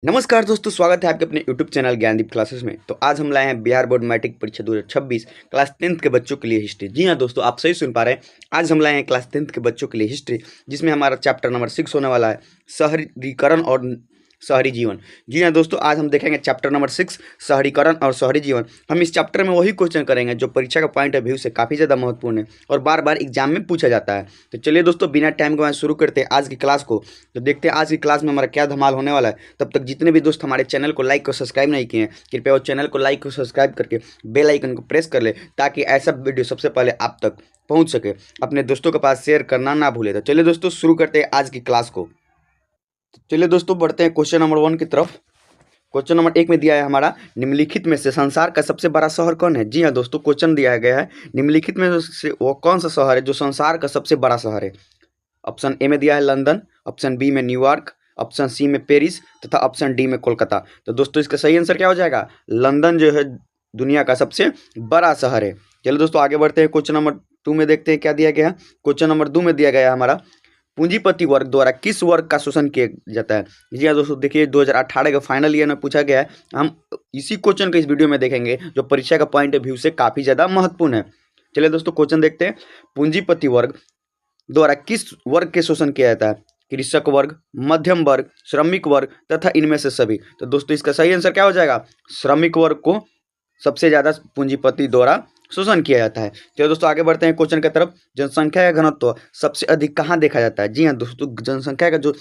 नमस्कार दोस्तों, स्वागत है आपके अपने यूट्यूब चैनल ज्ञानदीप क्लासेस में। तो आज हम लाए हैं बिहार बोर्ड मैट्रिक परीक्षा 2026 क्लास 10th के बच्चों के लिए हिस्ट्री। जी हाँ दोस्तों, आप सही सुन पा रहे हैं। आज हम लाए हैं क्लास 10th के बच्चों के लिए हिस्ट्री, जिसमें हमारा चैप्टर नंबर 6 होने वाला है, शहरीकरण और शहरी जीवन। जी हाँ दोस्तों, आज हम देखेंगे चैप्टर नंबर 6 शहरीकरण और शहरी जीवन। हम इस चैप्टर में वही क्वेश्चन करेंगे जो परीक्षा का पॉइंट ऑफ व्यू से काफ़ी ज़्यादा महत्वपूर्ण है और बार बार एग्जाम में पूछा जाता है। तो चलिए दोस्तों, बिना टाइम गवाए शुरू करते हैं आज की क्लास को। तो देखते हैं आज की क्लास में हमारा क्या धमाल होने वाला है। तब तक जितने भी दोस्त हमारे चैनल को लाइक और सब्सक्राइब नहीं किए हैं, कृपया वो चैनल को लाइक और सब्सक्राइब करके बेल आइकन को प्रेस कर ले, ताकि ऐसा वीडियो सबसे पहले आप तक पहुंच सके। अपने दोस्तों के पास शेयर करना ना भूले। तो चलिए दोस्तों, शुरू करते हैं आज की क्लास को। चलिए दोस्तों, बढ़ते हैं क्वेश्चन नंबर 1 की तरफ। क्वेश्चन नंबर 1 में दिया है हमारा, निम्नलिखित में से संसार का सबसे बड़ा शहर कौन है। जी हाँ दोस्तों, क्वेश्चन दिया गया है निम्नलिखित में से वो कौन सा शहर है जो संसार का सबसे बड़ा शहर है। ऑप्शन ए में दिया है लंदन, ऑप्शन बी में न्यूयॉर्क, ऑप्शन सी में पेरिस तथा ऑप्शन डी में कोलकाता। तो दोस्तों, इसका सही आंसर क्या हो जाएगा? लंदन जो है दुनिया का सबसे बड़ा शहर है। चलिए दोस्तों, आगे बढ़ते हैं। क्वेश्चन नंबर 2 में देखते हैं क्या दिया गया है। क्वेश्चन नंबर 2 में दिया गया है हमारा, पूंजीपति वर्ग द्वारा किस वर्ग का शोषण किया जाता है। जी हाँ दोस्तों, देखिए 2018 के फाइनल ईयर में पूछा गया है। हम इसी क्वेश्चन को इस वीडियो में देखेंगे जो परीक्षा का पॉइंट ऑफ व्यू से काफ़ी ज़्यादा महत्वपूर्ण है। चलिए दोस्तों, क्वेश्चन देखते हैं। पूंजीपति वर्ग द्वारा किस वर्ग के शोषण किया जाता है? कृषक वर्ग, मध्यम वर्ग, श्रमिक वर्ग तथा इनमें से सभी। तो दोस्तों, इसका सही आंसर क्या हो जाएगा? श्रमिक वर्ग को सबसे ज़्यादा पूंजीपति द्वारा शोषण किया जाता है। चलिए दोस्तों, आगे बढ़ते हैं क्वेश्चन की तरफ। जनसंख्या का घनत्व सबसे अधिक कहाँ देखा जाता है? जी हाँ दोस्तों, जनसंख्या का जो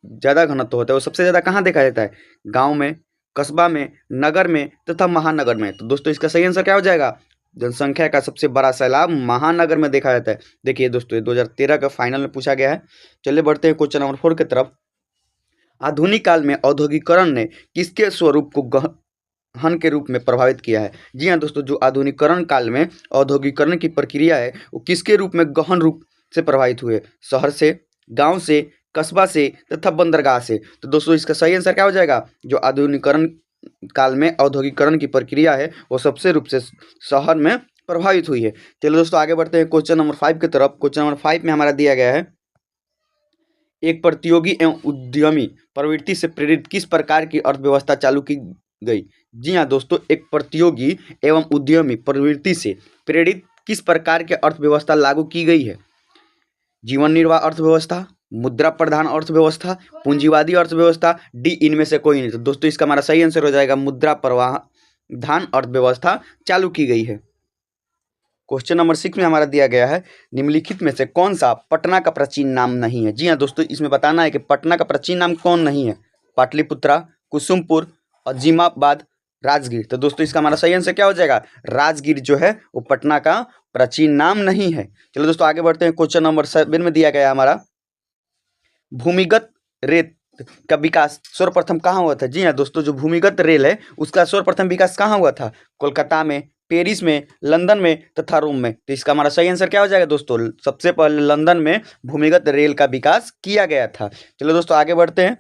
ज़्यादा घनत्व होता है वो सबसे ज़्यादा कहाँ देखा जाता है? गाँव में, कस्बा में, नगर में तथा महानगर में। तो दोस्तों, इसका सही आंसर क्या हो जाएगा? जनसंख्या का सबसे बड़ा सैलाब महानगर में देखा जाता है। देखिए दोस्तों, ये 2013 का फाइनल में पूछा गया है। चलिए बढ़ते हैं क्वेश्चन नंबर 4 की तरफ। आधुनिक काल में औद्योगिकरण ने किसके स्वरूप को गहन के रूप में प्रभावित किया है? जी हाँ दोस्तों, जो आधुनिकीकरण काल में औद्योगिकरण की प्रक्रिया है वो किसके रूप में गहन रूप से प्रभावित हुए? शहर से, गांव से, कस्बा से तथा बंदरगाह से। तो दोस्तों, इसका सही आंसर क्या हो जाएगा? जो आधुनिकीकरण काल में औद्योगिकरण की प्रक्रिया है वो सबसे रूप से शहर में प्रभावित हुई है। चलिए दोस्तों, आगे बढ़ते हैं क्वेश्चन नंबर 5 की तरफ। क्वेश्चन नंबर 5 में हमारा दिया गया है, एक प्रतियोगी एवं उद्यमी प्रवृत्ति से प्रेरित किस प्रकार की अर्थव्यवस्था चालू की गई? जी हाँ दोस्तों, एक प्रतियोगी एवं उद्यमी प्रवृत्ति से प्रेरित किस प्रकार की अर्थव्यवस्था लागू की गई है? जीवन निर्वाह अर्थव्यवस्था, मुद्रा प्रधान अर्थव्यवस्था, पूंजीवादी अर्थव्यवस्था, डी इनमें से कोई नहीं। तो दोस्तों, इसका हमारा सही आंसर हो जाएगा, मुद्रा प्रधान अर्थव्यवस्था चालू की गई है। क्वेश्चन नंबर 6 में हमारा दिया गया है, निम्नलिखित में से कौन सा पटना का प्राचीन नाम नहीं है? जी हाँ दोस्तों, इसमें बताना है कि पटना का प्राचीन नाम कौन नहीं है। पाटलिपुत्रा, कुसुमपुर, अजीमाबाद, राजगीर। तो दोस्तों, इसका हमारा सही आंसर क्या हो जाएगा? राजगीर जो है वो पटना का प्राचीन नाम नहीं है। चलो दोस्तों, आगे बढ़ते हैं। क्वेश्चन नंबर 7 में दिया गया है हमारा, भूमिगत रेत का विकास सर्वप्रथम कहाँ हुआ था? जी हाँ दोस्तों, जो भूमिगत रेल है उसका सर्वप्रथम विकास कहाँ हुआ था? कोलकाता में, पेरिस में, लंदन में तथा रोम में। तो इसका हमारा सही आंसर क्या हो जाएगा दोस्तों? सबसे पहले लंदन में भूमिगत रेल का विकास किया गया था। चलो दोस्तों, आगे बढ़ते हैं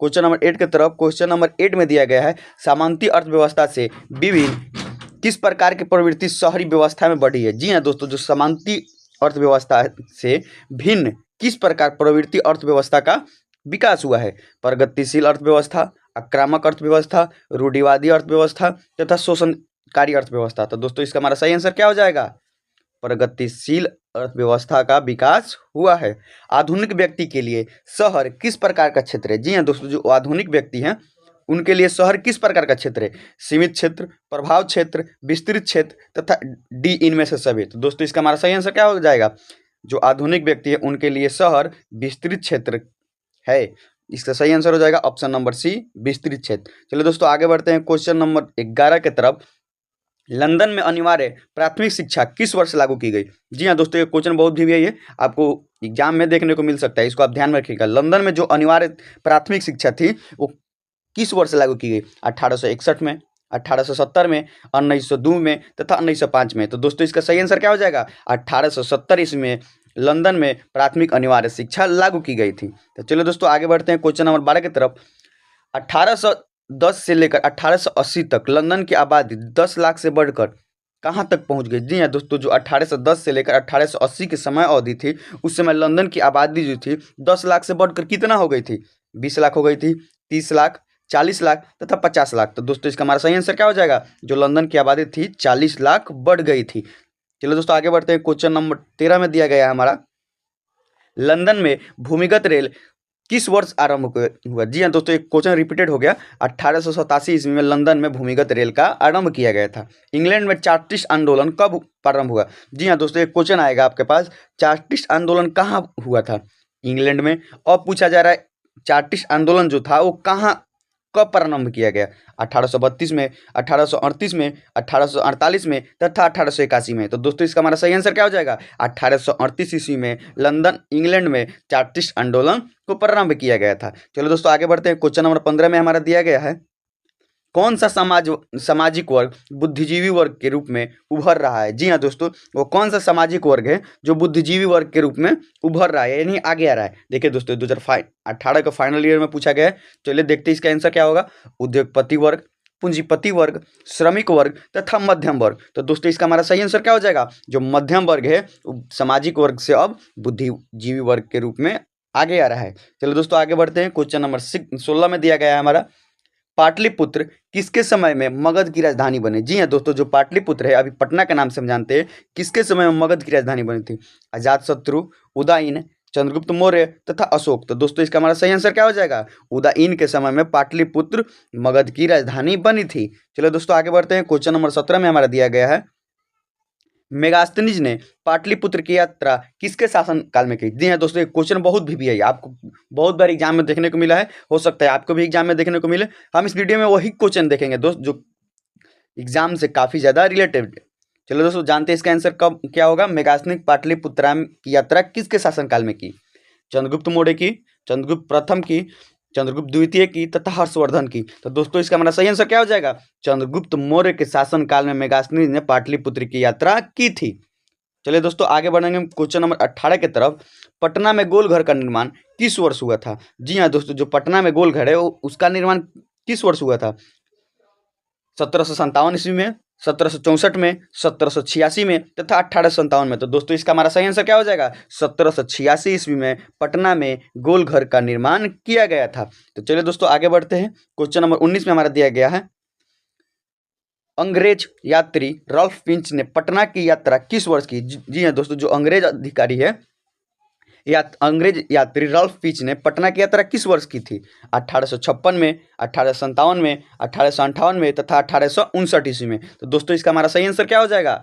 क्वेश्चन नंबर 8 की तरफ। क्वेश्चन नंबर 8 में दिया गया है, सामंती अर्थव्यवस्था से विभिन्न किस प्रकार की प्रवृत्ति शहरी व्यवस्था में बढ़ी है? जी हाँ दोस्तों, जो सामंती अर्थव्यवस्था से भिन्न किस प्रकार प्रवृत्ति अर्थव्यवस्था का विकास हुआ है? प्रगतिशील अर्थव्यवस्था, आक्रामक अर्थव्यवस्था, रूढ़िवादी अर्थव्यवस्था तथा शोषणकारी अर्थव्यवस्था। तो दोस्तों, इसका हमारा सही आंसर क्या हो जाएगा? प्रगतिशील अर्थव्यवस्था का विकास हुआ है। आधुनिक व्यक्ति के लिए शहर किस प्रकार का क्षेत्र है? जी हाँ दोस्तों, जो आधुनिक व्यक्ति हैं उनके लिए शहर किस प्रकार का क्षेत्र है? सीमित क्षेत्र, प्रभाव क्षेत्र, विस्तृत क्षेत्र तथा डी इनमें से सभी। तो दोस्तों, इसका हमारा सही आंसर क्या हो जाएगा? जो आधुनिक व्यक्ति है उनके लिए शहर विस्तृत क्षेत्र है। इसका सही आंसर हो जाएगा ऑप्शन नंबर सी, विस्तृत क्षेत्र। चलिए दोस्तों, आगे बढ़ते हैं क्वेश्चन नंबर 11 की तरफ। लंदन में अनिवार्य प्राथमिक शिक्षा किस वर्ष लागू की गई? जी हाँ दोस्तों, ये क्वेश्चन बहुत भी है, आपको एग्जाम में देखने को मिल सकता है, इसको आप ध्यान में रखिएगा। लंदन में जो अनिवार्य प्राथमिक शिक्षा थी वो किस वर्ष लागू की गई? 1861 में, 1870 में, 1902 में तथा 1905 में। तो दोस्तों, इसका सही आंसर क्या हो जाएगा? 1870 ईस्वी में लंदन में प्राथमिक अनिवार्य शिक्षा लागू की गई थी। तो चलिए दोस्तों, आगे बढ़ते हैं क्वेश्चन नंबर 12 की तरफ। 1810 से लेकर 1880 तक लंदन की आबादी 10 लाख से बढ़कर कहाँ तक पहुँच गई? जी हाँ दोस्तों, जो 1810 से लेकर 1880 की समय अवधि थी उस समय लंदन की आबादी जो थी 10 लाख से बढ़कर कितना हो गई थी? 20 लाख हो गई थी, 30 लाख, 40 लाख तथा 50 लाख। तो दोस्तों इसका हमारा सही आंसर क्या हो जाएगा? जो लंदन की आबादी थी 40 लाख बढ़ गई थी। चलो दोस्तों आगे बढ़ते हैं। क्वेश्चन नंबर 13 में दिया गया है हमारा, लंदन में भूमिगत रेल किस वर्ष आरंभ हुआ? जी हाँ दोस्तों, एक क्वेश्चन रिपीटेड हो गया। 1887 ईस्वी में लंदन में भूमिगत रेल का आरंभ किया गया था। इंग्लैंड में चार्टिस्ट आंदोलन कब प्रारंभ हुआ? जी हाँ दोस्तों, एक क्वेश्चन आएगा आपके पास, चार्टिस्ट आंदोलन कहाँ हुआ था? इंग्लैंड में। अब पूछा जा रहा है चार्टिस्ट आंदोलन जो था वो कहाँ कब प्रारंभ किया गया? 1832 में, 1838 में, 1848 में तथा 1881 में। तो दोस्तों इसका हमारा सही आंसर क्या हो जाएगा? 1838 ईस्वी में लंदन इंग्लैंड में चार्टिस्ट आंदोलन को प्रारंभ किया गया था। चलो दोस्तों आगे बढ़ते हैं। क्वेश्चन नंबर 15 में हमारा दिया गया है, कौन सा सामाजिक वर्ग बुद्धिजीवी वर्ग के रूप में उभर रहा है? जी हाँ दोस्तों, वो कौन सा सामाजिक वर्ग है जो बुद्धिजीवी वर्ग के रूप में उभर रहा है, यानी आगे आ रहा है? देखिए दोस्तों 2018 का फाइनल ईयर में पूछा गया है। चलिए देखते हैं इसका आंसर क्या होगा। उद्योगपति वर्ग, पूंजीपति वर्ग, श्रमिक वर्ग तथा मध्यम वर्ग। तो दोस्तों इसका हमारा सही आंसर क्या हो जाएगा? जो मध्यम वर्ग है सामाजिक वर्ग से अब बुद्धिजीवी वर्ग के रूप में आगे आ रहा है। चलो दोस्तों आगे बढ़ते हैं। क्वेश्चन नंबर 16 में दिया गया है हमारा, पाटलिपुत्र किसके समय में मगध की राजधानी बनी? जी हाँ दोस्तों, जो पाटलिपुत्र है अभी पटना के नाम से हम जानते हैं, किसके समय में मगध की राजधानी बनी थी? अजातशत्रु, उदयन, चंद्रगुप्त मौर्य तथा अशोक। तो दोस्तों इसका हमारा सही आंसर क्या हो जाएगा? उदयन के समय में पाटलिपुत्र मगध की राजधानी बनी थी। चलो दोस्तों आगे बढ़ते हैं। क्वेश्चन नंबर 17 में हमारा दिया गया है, मेगास्थनीज ने पाटलिपुत्र की यात्रा किसके शासन काल में की? जी हाँ दोस्तों, एक क्वेश्चन बहुत भी है, आपको बहुत बार एग्जाम में देखने को मिला है, हो सकता है आपको भी एग्जाम में देखने को मिले। हम इस वीडियो में वही क्वेश्चन देखेंगे दोस्त जो एग्जाम से काफी ज्यादा रिलेटेड। चलो दोस्तों जानते हैं इसका आंसर कब क्या होगा। मेगास्थनीज पाटलिपुत्र की यात्रा किसके शासन काल में की? चंद्रगुप्त मौर्य की, चंद्रगुप्त प्रथम की, चंद्रगुप्त द्वितीय की तथा हर्षवर्धन की। तो दोस्तों इसका हमारा सही आंसर क्या हो जाएगा? चंद्रगुप्त मौर्य के शासन काल में मेगास्थनीज ने पाटलिपुत्र की यात्रा की थी। चलिए दोस्तों आगे बढ़ेंगे क्वेश्चन नंबर 18 की तरफ, पटना में गोल घर का निर्माण किस वर्ष हुआ था? जी हाँ दोस्तों, जो पटना में गोल घर है उसका निर्माण किस वर्ष हुआ था? 1757 ईस्वी में, 1764 में, 1786 में तथा 1857 में। तो दोस्तों इसका हमारा सही आंसर क्या हो जाएगा? 1786 ईस्वी में पटना में गोल घर का निर्माण किया गया था। तो चलिए दोस्तों आगे बढ़ते हैं। क्वेश्चन नंबर 19 में हमारा दिया गया है, अंग्रेज यात्री रल्फ फिंच ने पटना की यात्रा किस वर्ष की? जी हाँ दोस्तों, जो अंग्रेज अधिकारी है या अंग्रेज यात्री रल्फ फिंच ने पटना की यात्रा किस वर्ष की थी? 1856 में, 1857 में, 1858 में तथा 1859 ईस्वी में। तो दोस्तों इसका हमारा सही आंसर क्या हो जाएगा?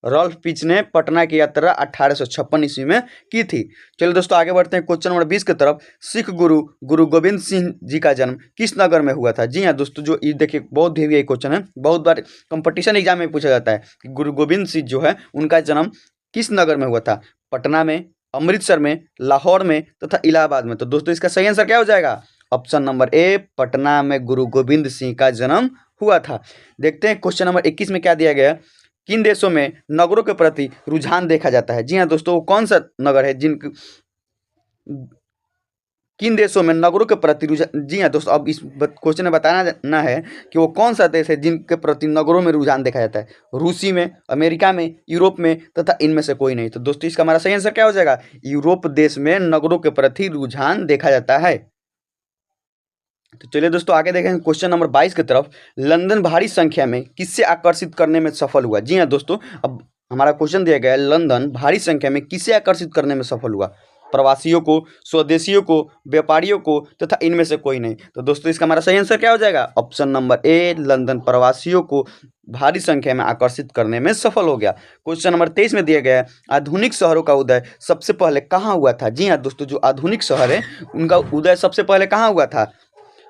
रल्फ फिंच ने पटना की यात्रा 1856 ईस्वी में की थी। चलिए दोस्तों आगे बढ़ते हैं क्वेश्चन नंबर 20 की तरफ, सिख गुरु गुरु गोविंद सिंह जी का जन्म किस नगर में हुआ था? जी हाँ दोस्तों, जो ये देखिए बहुत हेवी क्वेश्चन है, बहुत बार कंपटीशन एग्जाम में पूछा जाता है कि गुरु गोविंद सिंह जो है उनका जन्म किस नगर में हुआ था? पटना में, अमृतसर में, लाहौर में तथा इलाहाबाद में। तो दोस्तों इसका सही आंसर क्या हो जाएगा? ऑप्शन नंबर ए, पटना में गुरु गोविंद सिंह का जन्म हुआ था। देखते हैं क्वेश्चन नंबर 21 में क्या दिया गया, किन देशों में नगरों के प्रति रुझान देखा जाता है? जी हाँ दोस्तों, वो कौन सा नगर है किन देशों में नगरों के प्रति रुझान? जी हाँ दोस्तों, अब इस क्वेश्चन में बताना है कि वो कौन सा देश है जिनके प्रति नगरों में रुझान देखा जाता है। रूसी में, अमेरिका में, यूरोप में तथा इनमें से कोई नहीं। तो दोस्तों इसका हमारा सही आंसर क्या हो जाएगा? यूरोप देश में नगरों के प्रति रुझान देखा जाता है। तो चलिए दोस्तों आगे देखें क्वेश्चन नंबर 22 की तरफ, लंदन भारी संख्या में किससे आकर्षित करने में सफल हुआ? जी हाँ दोस्तों, अब हमारा क्वेश्चन दिया गया है, लंदन भारी संख्या में किससे आकर्षित करने में सफल हुआ? प्रवासियों को, स्वदेशियों को, व्यापारियों को तथा इनमें से कोई नहीं। तो दोस्तों इसका हमारा सही आंसर क्या हो जाएगा? ऑप्शन नंबर ए, लंदन प्रवासियों को भारी संख्या में आकर्षित करने में सफल हो गया। क्वेश्चन नंबर 23 में दिया गया है, आधुनिक शहरों का उदय सबसे पहले कहाँ हुआ था? जी हाँ दोस्तों, जो आधुनिक शहर है उनका उदय सबसे पहले कहाँ हुआ था?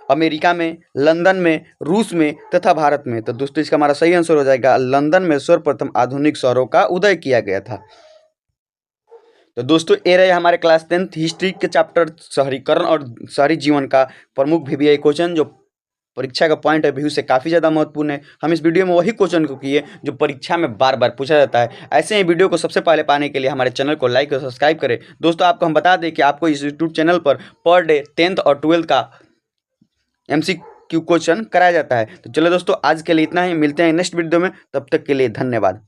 अमेरिका में, लंदन में, रूस में तथा भारत में। तो दोस्तों इसका हमारा सही आंसर हो जाएगा, लंदन में सर्वप्रथम आधुनिक शहरों का उदय किया गया था। तो दोस्तों ये रहे हमारे क्लास 10th हिस्ट्री के चैप्टर शहरीकरण और शहरी जीवन का प्रमुख VBI क्वेश्चन, जो परीक्षा का पॉइंट ऑफ व्यू से काफ़ी ज़्यादा महत्वपूर्ण है। हम इस वीडियो में वही क्वेश्चन को किए जो परीक्षा में बार बार पूछा जाता है। ऐसे ही वीडियो को सबसे पहले पाने के लिए हमारे चैनल को लाइक और सब्सक्राइब करें। दोस्तों आपको हम बता दें कि आपको इस YouTube channel per day 10th और 12th का MCQ क्वेश्चन कराया जाता है। तो चलो दोस्तों आज के लिए इतना ही, मिलते हैं नेक्स्ट वीडियो में, तब तक के लिए धन्यवाद।